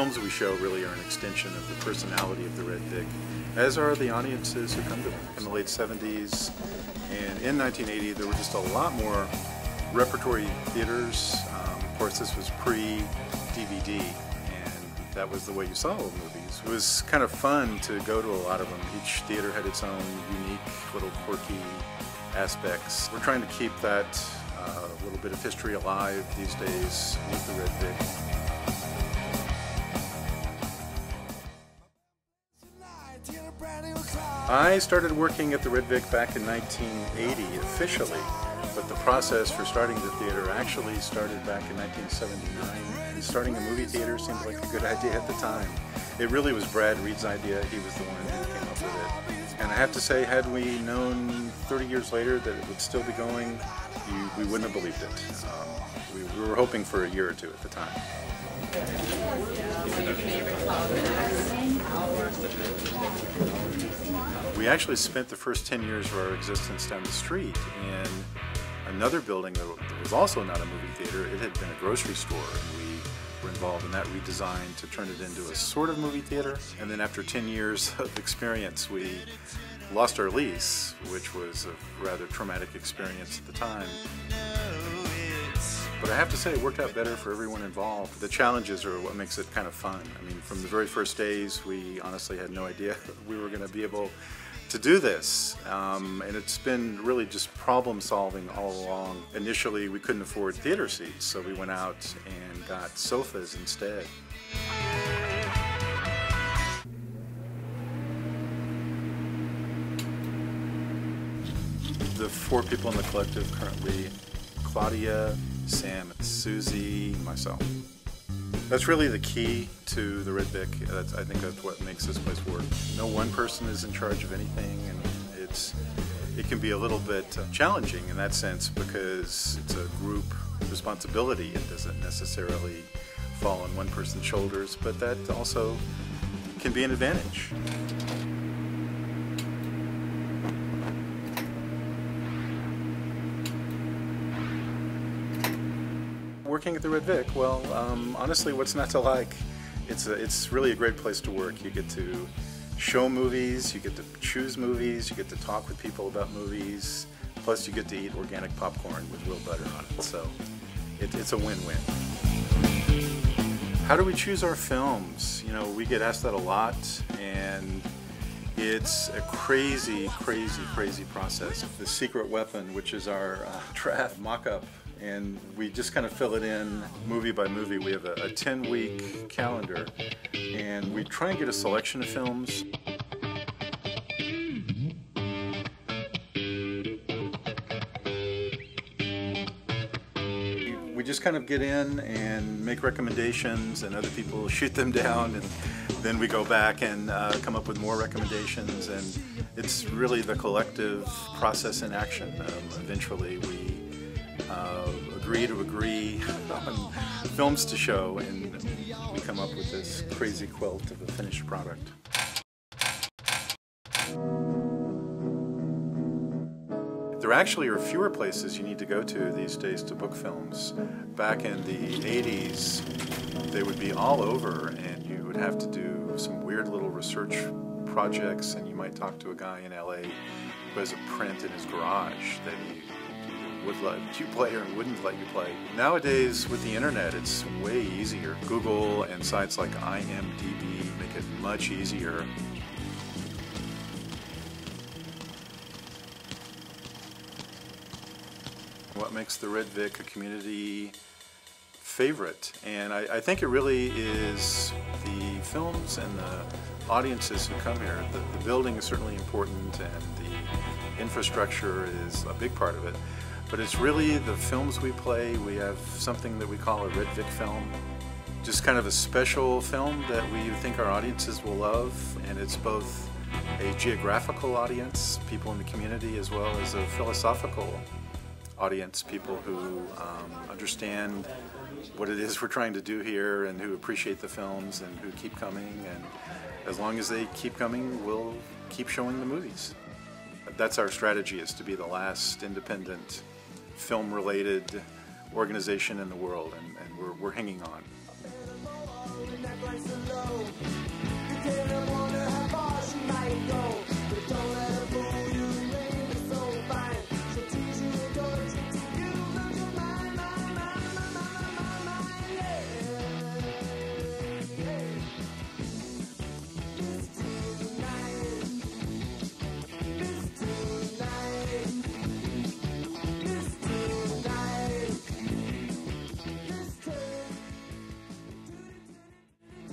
films we show really are an extension of the personality of the Red Vic, as are the audiences who come to them. In the late 70s and in 1980, there were just a lot more repertory theaters. Of course, this was pre-DVD, and that was the way you saw old movies. It was kind of fun to go to a lot of them. Each theater had its own unique, little quirky aspects. We're trying to keep that little bit of history alive these days with the Red Vic. I started working at the Red Vic back in 1980 officially, but the process for starting the theater actually started back in 1979. And starting a movie theater seemed like a good idea at the time. It really was Brad Reed's idea. He was the one who came up with it. And I have to say, had we known 30 years later that it would still be going, we wouldn't have believed it. We were hoping for a year or two at the time. We actually spent the first 10 years of our existence down the street in another building that was also not a movie theater. It had been a grocery store, and we were involved in that redesign to turn it into a sort of movie theater. And then after 10 years of experience, we lost our lease, which was a rather traumatic experience at the time. But I have to say, it worked out better for everyone involved. The challenges are what makes it kind of fun. I mean, from the very first days, we honestly had no idea we were going to be able to do this. And it's been really just problem solving all along. Initially, we couldn't afford theater seats, so we went out and got sofas instead. The 4 people in the collective currently: Claudia, Sam, Susie, myself. That's really the key to the Red Vic. I think that's what makes this place work. No one person is in charge of anything, and it can be a little bit challenging in that sense because it's a group responsibility. It doesn't necessarily fall on one person's shoulders, but that also can be an advantage. Working at the Red Vic, well, honestly, what's not to like? It's really a great place to work. You get to show movies, you get to choose movies, you get to talk with people about movies, plus you get to eat organic popcorn with real butter on it, so it's a win-win. How do we choose our films? You know, we get asked that a lot, and it's a crazy, crazy, crazy process. The secret weapon, which is our draft mock-up, and we just kind of fill it in movie by movie. We have a 10-week calendar, and we try and get a selection of films. We just kind of get in and make recommendations, and other people shoot them down, and then we go back and come up with more recommendations, and it's really the collective process in action. Eventually we agree on films to show, and we come up with this crazy quilt of a finished product. There actually are fewer places you need to go to these days to book films. Back in the 80s, they would be all over, and you would have to do some weird little research projects, and you might talk to a guy in LA who has a print in his garage that he would let you play or wouldn't let you play. Nowadays, with the internet, it's way easier. Google and sites like IMDb make it much easier. What makes the Red Vic a community favorite? And I think it really is the films and the audiences who come here. The building is certainly important, and the infrastructure is a big part of it. But it's really the films we play. We have something that we call a Red Vic film. Just kind of a special film that we think our audiences will love, and it's both a geographical audience, people in the community, as well as a philosophical audience, people who understand what it is we're trying to do here and who appreciate the films and who keep coming, and as long as they keep coming, we'll keep showing the movies. That's our strategy, is to be the last independent film-related organization in the world, and we're hanging on. highs and lows. The day I want